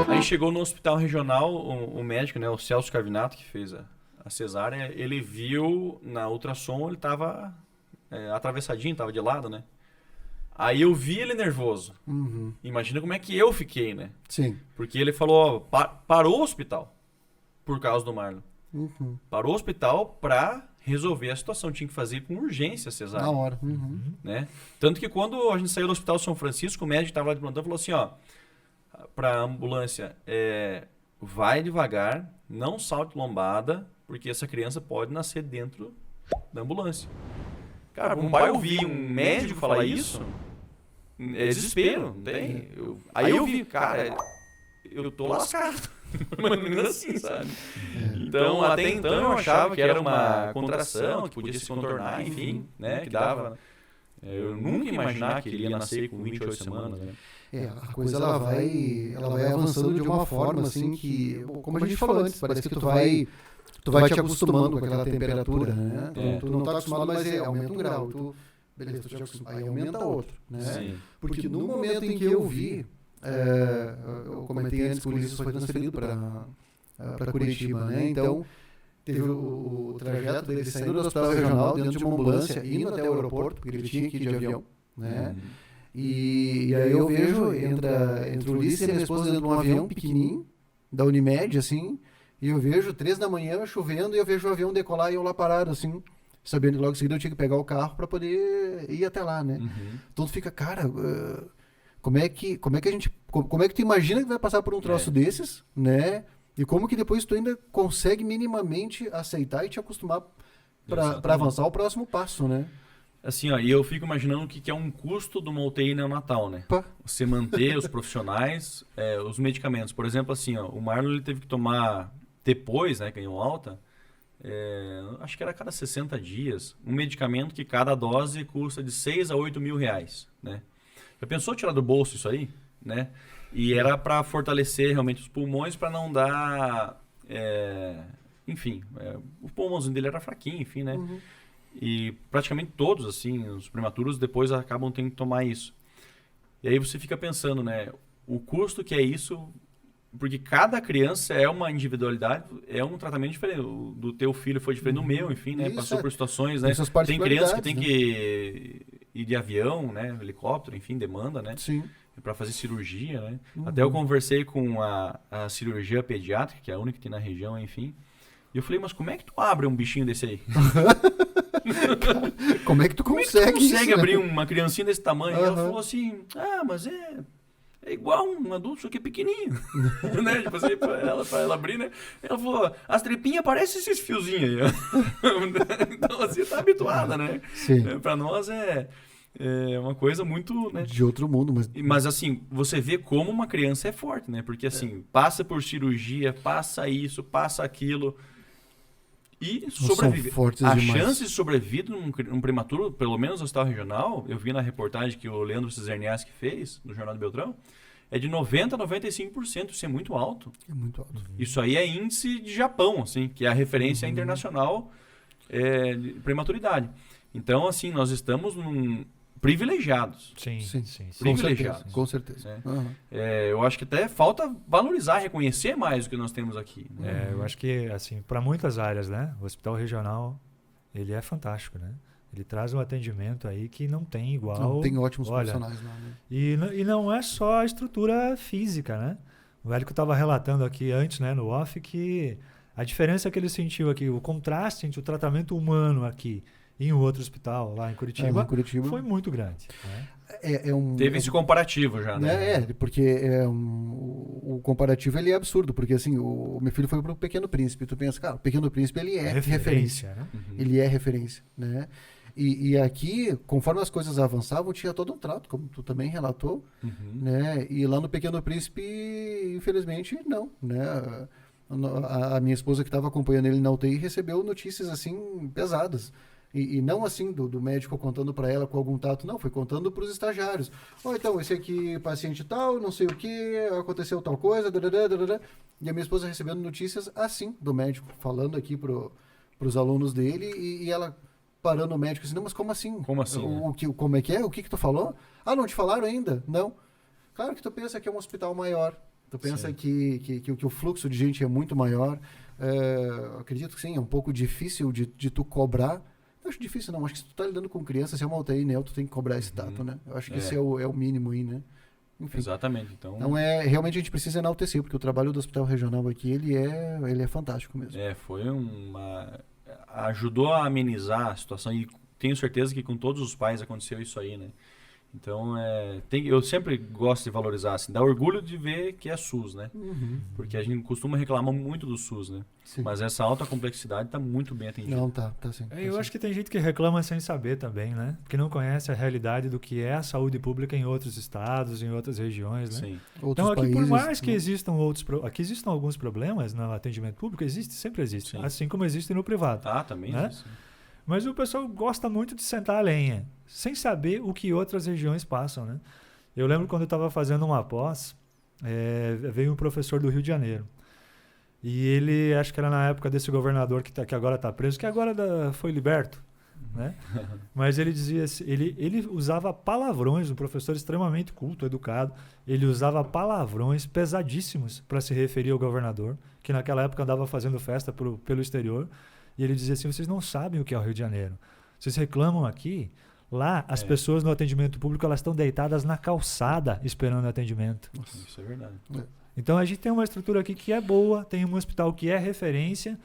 Aí chegou no hospital regional, o médico, né, o Celso Carvinato, que fez a cesárea, ele viu na ultrassom, ele tava atravessadinho, tava de lado, né? Aí eu vi ele nervoso. Uhum. Imagina como é que eu fiquei, né? Sim. Porque ele falou, ó, parou o hospital por causa do Marlon. Uhum. Parou o hospital pra resolver a situação. Tinha que fazer com urgência a cesárea. Na hora. Uhum. Né? Tanto que quando a gente saiu do Hospital São Francisco, o médico estava lá de plantão e falou assim, ó, pra ambulância, vai devagar, não salte lombada, porque essa criança pode nascer dentro da ambulância. Cara, um pai ouvir um médico falar isso, é desespero. Não tem? Aí eu vi, cara, eu tô lascado. Mas assim, sabe? Então, até então eu achava que era uma contração, que podia se contornar, enfim, né? Que dava... Eu nunca ia imaginar que ele ia nascer com 28 semanas, né? A coisa ela vai avançando de uma forma assim que, como a gente falou antes, parece que tu vai te acostumando com aquela temperatura, né? Tu não tá acostumado, mas aumenta um grau, beleza, tu te acostuma, aí aumenta outro, né? Sim. Porque no momento em que eu vi, eu comentei antes que o Ulisses foi transferido para Curitiba, né? Então teve o trajeto dele saindo do hospital regional dentro de uma ambulância, indo até o aeroporto, porque ele tinha que ir de avião, né? E aí eu vejo, entre o Ulisses e minha esposa dentro de um avião pequenininho, da Unimed, assim, e eu vejo 3 da manhã chovendo e eu vejo o avião decolar e eu lá parado, assim, sabendo que logo em seguida eu tinha que pegar o carro para poder ir até lá, né? Então tu fica, cara, como é que tu imagina que vai passar por um troço desses, né? E como que depois tu ainda consegue minimamente aceitar e te acostumar para avançar o próximo passo, né? Assim, ó, e eu fico imaginando o que é um custo de uma UTI neonatal, né? Pá. Você manter os profissionais, os medicamentos. Por exemplo, assim, ó, o Marlon ele teve que tomar, depois, né, ganhou alta, acho que era a cada 60 dias, um medicamento que cada dose custa de 6 a 8 mil reais, né? Já pensou tirar do bolso isso aí, né? E era para fortalecer realmente os pulmões, para não dar... enfim, o pulmãozinho dele era fraquinho, enfim, né? E praticamente todos, assim, os prematuros depois acabam tendo que tomar isso. E aí você fica pensando, né? O custo que é isso, porque cada criança é uma individualidade, é um tratamento diferente. O do teu filho foi diferente do meu, enfim, né? Isso, Passou por situações, né? Tem criança que tem que ir de avião, né? Helicóptero, enfim, demanda, né? Sim. Para fazer cirurgia, né? Até eu conversei com a cirurgia pediátrica, que é a única que tem na região, enfim. E eu falei, mas como é que tu abre um bichinho desse aí? Como é que tu consegue isso, abrir né? uma criancinha desse tamanho? E ela falou assim, mas é igual um adulto, só que é pequenininho. Né? Tipo assim, pra ela abrir, né? Ela falou, as trepinhas parecem esses fiozinhos aí. Então, assim, tá habituada, né? Sim. Pra nós é uma coisa muito, né? De outro mundo, Mas assim, você vê como uma criança é forte, né? Porque assim, passa por cirurgia, passa isso, passa aquilo e sobrevive. A chance de sobrevida num prematuro, pelo menos no hospital regional, eu vi na reportagem que o Leandro Cizerniaski fez, no Jornal do Beltrão, é de 90% a 95%, isso é muito alto. É muito alto. Isso aí é índice de Japão, assim, que é a referência internacional de prematuridade. Então, assim, nós estamos privilegiados. Sim. Privilegiados. Com certeza. Eu acho que até falta valorizar, reconhecer mais o que nós temos aqui. Né? Eu acho que, assim, para muitas áreas, né? O hospital regional, ele é fantástico, né? Ele traz um atendimento aí que não tem igual. Não, tem ótimos profissionais lá, né? E não é só a estrutura física, né? O Hélio estava relatando aqui antes, né, no off, que a diferença que ele sentiu aqui, o contraste entre o tratamento humano aqui em um outro hospital lá em Curitiba, foi muito grande. Né? Teve esse comparativo já, né? Porque o comparativo ele é absurdo, porque assim, o meu filho foi pro Pequeno Príncipe, tu pensa, cara, o Pequeno Príncipe ele é referência. Né? Ele é referência, né? E aqui, conforme as coisas avançavam, tinha todo um trato, como tu também relatou, né? E lá no Pequeno Príncipe, infelizmente, não, né? A minha esposa que estava acompanhando ele na UTI recebeu notícias assim pesadas. E não assim do médico contando para ela com algum tato, não, foi contando para os estagiários. Então, esse aqui, paciente tal, não sei o que, aconteceu tal coisa, e a minha esposa recebendo notícias assim do médico, falando aqui para os alunos dele, e ela parando o médico assim, não, mas como assim? Como assim? Como é que é? O que tu falou? Ah, não te falaram ainda? Não. Claro que tu pensa que é um hospital maior, tu pensa que o fluxo de gente é muito maior, acredito que sim, é um pouco difícil de tu cobrar. Eu acho difícil, não. Acho que se tu tá lidando com criança, se é uma UTI, né? Tu tem que cobrar esse tato, né? Eu acho que esse é o mínimo aí, né? Enfim. Exatamente. Então, realmente a gente precisa enaltecer, porque o trabalho do Hospital Regional aqui, ele é fantástico mesmo. foi ajudou a amenizar a situação e tenho certeza que com todos os pais aconteceu isso aí, né? Então, eu sempre gosto de valorizar, assim, dá orgulho de ver que é SUS, né? Uhum. Porque a gente costuma reclamar muito do SUS, né? Sim. Mas essa alta complexidade está muito bem atendida. Não, tá sim. Eu acho que tem gente que reclama sem saber também, né? Porque não conhece a realidade do que é a saúde pública em outros estados, em outras regiões, né? Sim. Então, aqui, por mais que né? existam aqui existam alguns problemas no atendimento público, sempre existe. Sim. Assim como existe no privado. Também né? existe. Mas o pessoal gosta muito de sentar a lenha, sem saber o que outras regiões passam, né? Eu lembro quando eu estava fazendo uma pós, veio um professor do Rio de Janeiro. E ele, acho que era na época desse governador que agora está preso, que agora foi liberto, né? Mas ele dizia assim, ele usava palavrões, um professor extremamente culto, educado, ele usava palavrões pesadíssimos para se referir ao governador, que naquela época andava fazendo festa pelo exterior. E ele dizia assim, vocês não sabem o que é o Rio de Janeiro. Vocês reclamam aqui, lá as pessoas no atendimento público elas estão deitadas na calçada esperando atendimento. Nossa, isso é verdade. Então a gente tem uma estrutura aqui que é boa, tem um hospital que é referência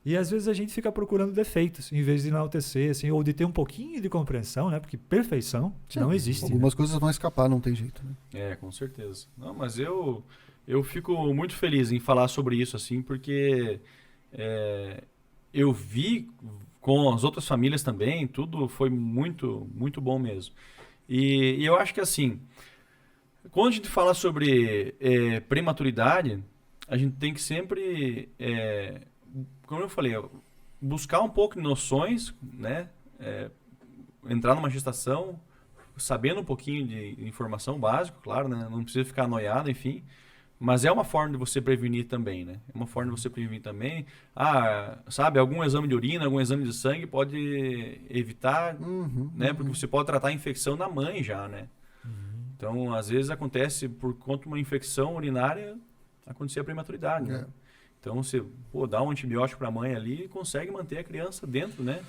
e às vezes a gente fica procurando defeitos em vez de enaltecer, assim, ou de ter um pouquinho de compreensão, né? Porque perfeição não existe. Algumas coisas vão escapar, não tem jeito. Né? Com certeza. Não, mas eu fico muito feliz em falar sobre isso, assim, porque eu vi com as outras famílias também, tudo foi muito, muito bom mesmo. E eu acho que assim, quando a gente fala sobre prematuridade, a gente tem que sempre, como eu falei, buscar um pouco de noções, né? Entrar numa gestação, sabendo um pouquinho de informação básica, claro, né? Não precisa ficar anoiado, enfim. Mas é uma forma de você prevenir também, né? É uma forma de você prevenir também. Sabe, algum exame de urina, algum exame de sangue pode evitar, né? Porque você pode tratar a infecção na mãe já, né? Então, às vezes acontece por conta de uma infecção urinária, acontecer a prematuridade, né? Então, você dá um antibiótico para a mãe ali e consegue manter a criança dentro, né?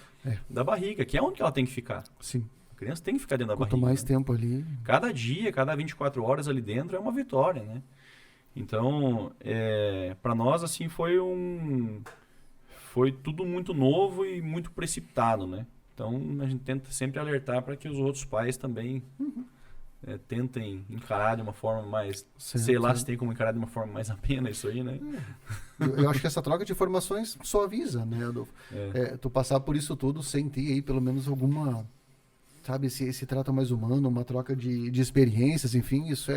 Da barriga, que é onde ela tem que ficar. Sim. A criança tem que ficar dentro da barriga. Quanto mais tempo ali... Cada dia, cada 24 horas ali dentro é uma vitória, né? Então, para nós, assim, foi tudo muito novo e muito precipitado, né? Então, a gente tenta sempre alertar para que os outros pais também tentem encarar de uma forma mais... sei lá se tem como encarar de uma forma mais amena isso aí, né? Eu acho que essa troca de informações suaviza, né, Adolfo? Tu passar por isso tudo sem ter aí pelo menos alguma... Sabe, esse trato mais humano, uma troca de experiências, enfim, isso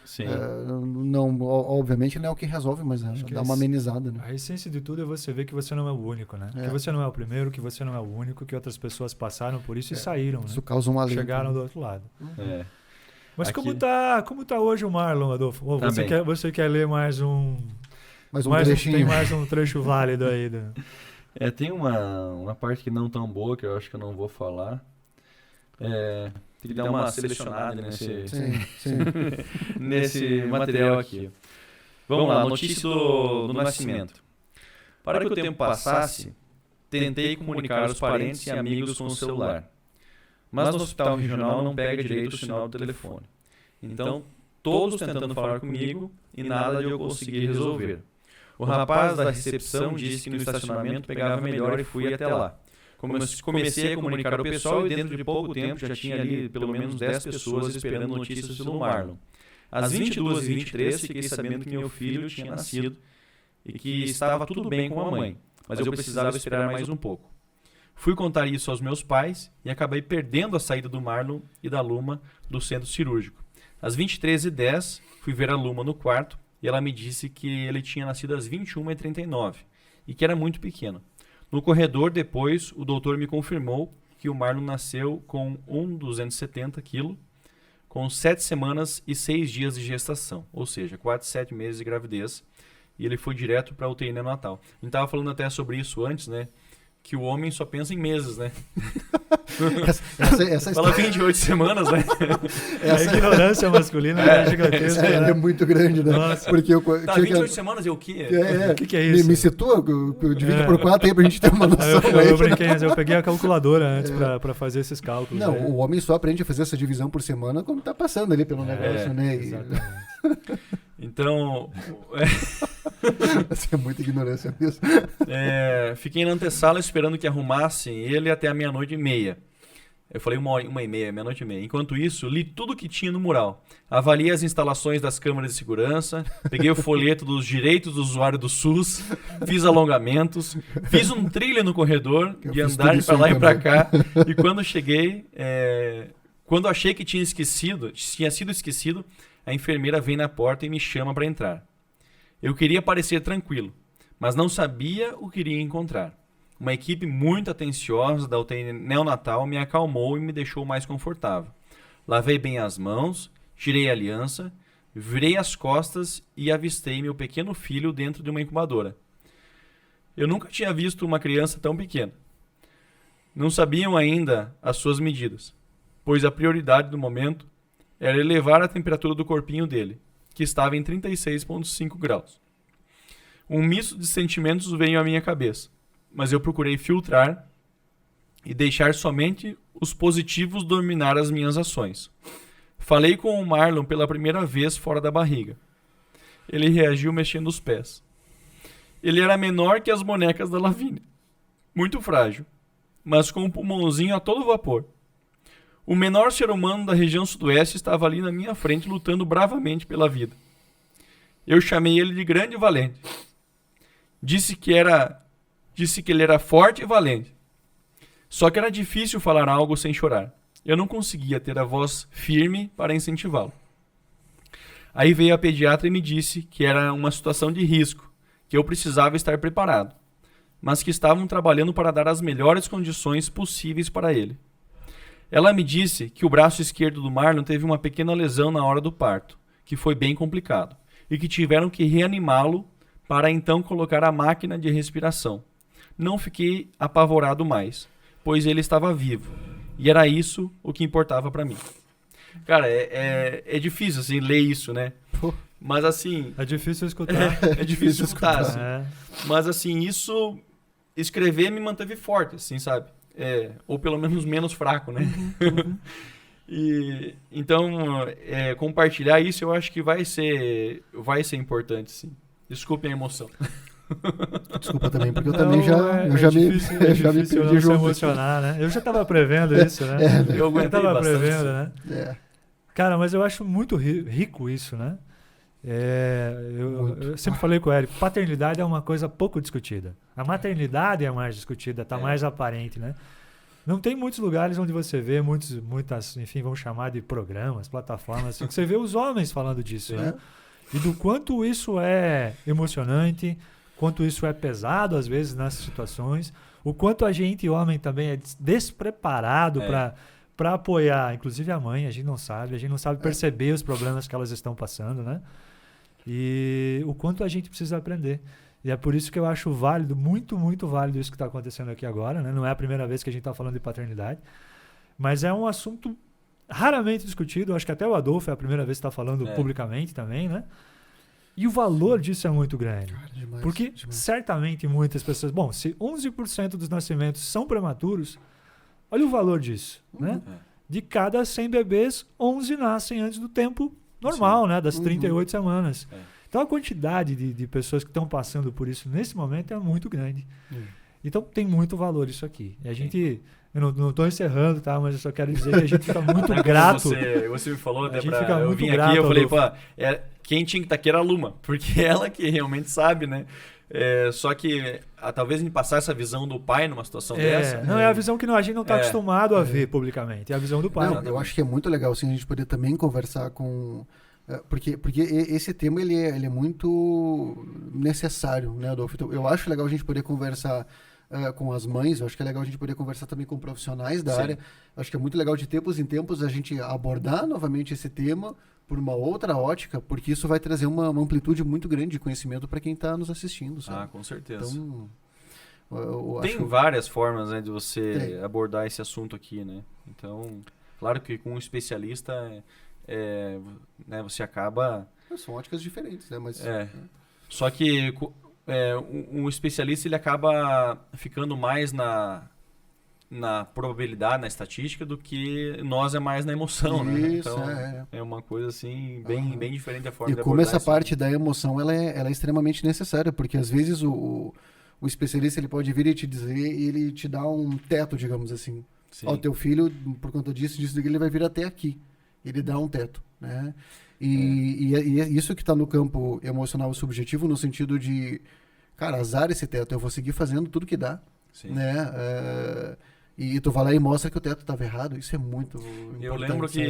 Sim. Não, obviamente não é o que resolve, mas dá uma amenizada, né? A essência de tudo é você ver que você não é o único, né? Que você não é o primeiro, que você não é o único, que outras pessoas passaram por isso e saíram, Isso né? causa um alento. Chegaram do outro lado. Mas Aqui... como tá hoje o Marlon, Adolfo? Você quer ler mais um trechinho? Tem mais um trecho válido aí. Tem uma parte que não tão boa, que eu acho que eu não vou falar. Tem que dar uma selecionada nesse material aqui. Vamos lá, notícia do nascimento. Para que o tempo passasse, tentei comunicar os parentes e amigos com o celular. Mas no hospital regional não pega direito o sinal do telefone. Então, todos tentando falar comigo e nada de eu conseguir resolver. O rapaz da recepção disse que no estacionamento pegava melhor e fui até lá. Comecei a comunicar ao pessoal e dentro de pouco tempo já tinha ali pelo menos 10 pessoas esperando notícias do Marlon. Às 22h23 fiquei sabendo que meu filho tinha nascido e que estava tudo bem com a mãe, mas eu precisava esperar mais um pouco. Fui contar isso aos meus pais e acabei perdendo a saída do Marlon e da Luma do centro cirúrgico. Às 23h10 fui ver a Luma no quarto e ela me disse que ele tinha nascido às 21h39 e que era muito pequeno. No corredor, depois, o doutor me confirmou que o Marlon nasceu com 1,270 kg, com 7 semanas e 6 dias de gestação, ou seja, 4, 7 meses de gravidez, e ele foi direto para a UTI neonatal. A gente estava falando até sobre isso antes, né? Que o homem só pensa em meses, né? Essa Fala história 28 semanas, né? A ignorância masculina é gigantesca. ela né? é muito grande, né? Nossa. Porque eu Tá, tinha 28 semanas é o quê? O que é isso? Me situa, divide por 4 aí pra gente ter uma noção. Eu brinquei, eu peguei a calculadora antes pra fazer esses cálculos. Não, aí. o homem só aprende a fazer essa divisão por semana quando tá passando ali pelo negócio, né? E... Exatamente. Então, Essa é muita ignorância mesmo. fiquei na antessala esperando que arrumassem ele até a 00:30. Eu falei 1h30, 00:30. Enquanto isso, li tudo que tinha no mural. Avaliei as instalações das câmaras de segurança, peguei o folheto dos direitos do usuário do SUS, fiz alongamentos, fiz um trilho no corredor, Eu de fiz andar tudo pra isso lá aí e pra também. cá. E quando cheguei, quando achei que tinha sido esquecido, a enfermeira vem na porta e me chama para entrar. Eu queria parecer tranquilo, mas não sabia o que iria encontrar. Uma equipe muito atenciosa da UTI neonatal me acalmou e me deixou mais confortável. Lavei bem as mãos, tirei a aliança, virei as costas e avistei meu pequeno filho dentro de uma incubadora. Eu nunca tinha visto uma criança tão pequena. Não sabiam ainda as suas medidas, pois a prioridade do momento era elevar a temperatura do corpinho dele, que estava em 36,5 graus. Um misto de sentimentos veio à minha cabeça, mas eu procurei filtrar e deixar somente os positivos dominar as minhas ações. Falei com o Marlon pela primeira vez fora da barriga. Ele reagiu mexendo os pés. Ele era menor que as bonecas da Lavínia, muito frágil, mas com um pulmãozinho a todo vapor. O menor ser humano da região sudoeste estava ali na minha frente lutando bravamente pela vida. Eu chamei ele de grande e valente. Disse que ele era forte e valente. Só que era difícil falar algo sem chorar. Eu não conseguia ter a voz firme para incentivá-lo. Aí veio a pediatra e me disse que era uma situação de risco, que eu precisava estar preparado, mas que estavam trabalhando para dar as melhores condições possíveis para ele. Ela me disse que o braço esquerdo do Marlon teve uma pequena lesão na hora do parto, que foi bem complicado, e que tiveram que reanimá-lo para então colocar a máquina de respiração. Não fiquei apavorado mais, pois ele estava vivo, e era isso o que importava para mim. Cara, é difícil assim ler isso, né? Pô. Mas assim, É difícil escutar. é difícil escutar, assim. É. Mas assim, isso escrever me manteve forte, assim, sabe? Ou pelo menos menos fraco, né? E então, compartilhar isso eu acho que vai ser importante, sim. Desculpem a emoção. Desculpa também, porque eu Não, também já difícil, me difícil perdi não se junto. emocionar, né? Eu já estava prevendo isso, né? Eu aguentei tava bastante. prevendo, né? É. Cara, mas eu acho muito rico isso, né? Eu sempre falei com o Érico, paternidade é uma coisa pouco discutida. A maternidade é mais discutida, está mais aparente, né? Não tem muitos lugares onde você vê muitas, enfim, vamos chamar de programas, plataformas, que você vê os homens falando disso, né? E do quanto isso é emocionante, quanto isso é pesado às vezes nessas situações, o quanto a gente, homem, também é despreparado para apoiar, inclusive a mãe, a gente não sabe perceber os problemas que elas estão passando, né? E o quanto a gente precisa aprender. E é por isso que eu acho válido, muito, muito válido isso que está acontecendo aqui agora, né? Não é a primeira vez que a gente está falando de paternidade, mas é um assunto raramente discutido. Eu acho que até o Adolfo é a primeira vez que está falando publicamente também, né? E o valor disso é muito grande. Cara, demais, Porque demais. certamente muitas pessoas... Bom, se 11% dos nascimentos são prematuros, olha o valor disso, né? De cada 100 bebês, 11 nascem antes do tempo normal, né? Das 38 semanas. Então a quantidade de pessoas que estão passando por isso nesse momento é muito grande. Então tem muito valor isso aqui. E a gente... Eu não estou encerrando, tá? Mas eu só quero dizer que a gente fica muito grato. Você me falou até A gente fica eu muito vim grato, aqui, eu falei, Adolfo. pô, quem tinha que estar aqui era a Luma, porque ela que realmente sabe, né? Só que talvez em passar essa visão do pai numa situação dessa. Não, é a visão que a gente não está acostumado a ver publicamente. É a visão do pai. Não, eu acho que é muito legal assim, a gente poder também conversar com... Porque esse tema ele é muito necessário, né, Adolfo? Então, eu acho legal a gente poder conversar com as mães. Eu acho que é legal a gente poder conversar também com profissionais da Sim. área. Acho que é muito legal de tempos em tempos a gente abordar novamente esse tema por uma outra ótica, porque isso vai trazer uma amplitude muito grande de conhecimento para quem está nos assistindo, sabe? Com certeza. Então, eu Tem acho... várias formas, né, de você Tem. abordar esse assunto aqui, né? Então, claro que com um especialista, né, você acaba... São óticas diferentes, né? Mas, Só que um especialista, ele acaba ficando mais na probabilidade, na estatística, do que nós é mais na emoção, né? Isso, Então, é. é uma coisa assim, bem diferente da forma E de como abordar essa isso. parte da emoção ela é extremamente necessária, porque às vezes o especialista ele pode vir e te dizer, e ele te dá um teto, digamos assim. Sim. Ó, teu filho, por conta disso, ele vai vir até aqui. Ele dá um teto, né? E é isso que está no campo emocional subjetivo, no sentido de, cara, azar esse teto, eu vou seguir fazendo tudo que dá, Sim. né? E tu vai lá e mostra que o teto estava errado, isso é muito importante. Eu lembro sabe?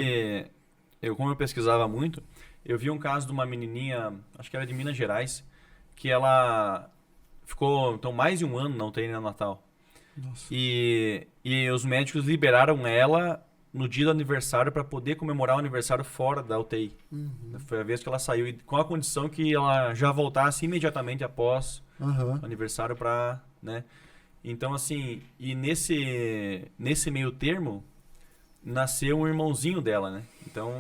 que, como eu pesquisava muito, eu vi um caso de uma menininha, acho que era de Minas Gerais, que ela ficou então, mais de um ano na UTI neonatal. Nossa. E os médicos liberaram ela no dia do aniversário para poder comemorar o aniversário fora da UTI. Foi a vez que ela saiu, e com a condição que ela já voltasse imediatamente após o aniversário para, né? Então, assim, e nesse meio termo, nasceu um irmãozinho dela, né? Então,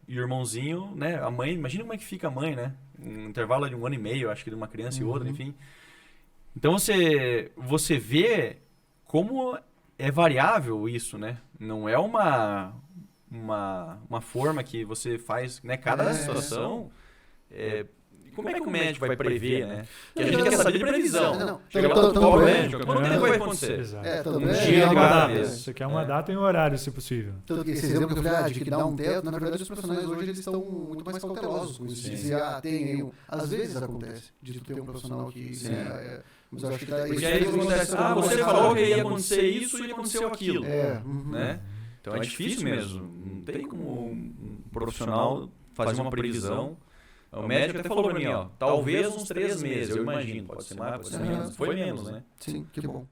e o irmãozinho, né? A mãe, imagina como é que fica a mãe, né? Um intervalo de 1 ano e meio, acho que de uma criança e outra, enfim. Então, você vê como é variável isso, né? Não é uma forma que você faz, né? Cada situação... Como é que o médico vai prever, né? Que a gente quer saber de previsão. Chega lá, qual médico, quando que vai acontecer? Exato. Um dia de cada vez. Você quer uma data e um horário, se possível. Tanto que esse exemplo que eu falei, de que dá um teto, na verdade os profissionais hoje eles estão muito mais cautelosos com isso. De dizer, tem aí às vezes acontece, de tu ter um profissional que... mas eu acho que tá... Porque aí acontece, você falou que ia acontecer isso e aconteceu aquilo. Né? Então é difícil mesmo. Não tem como um profissional fazer uma previsão. O médico até falou pra mim, talvez uns 3 meses, eu imagino. Pode ser mais, pode ser menos. Foi menos, né? Sim, que bom.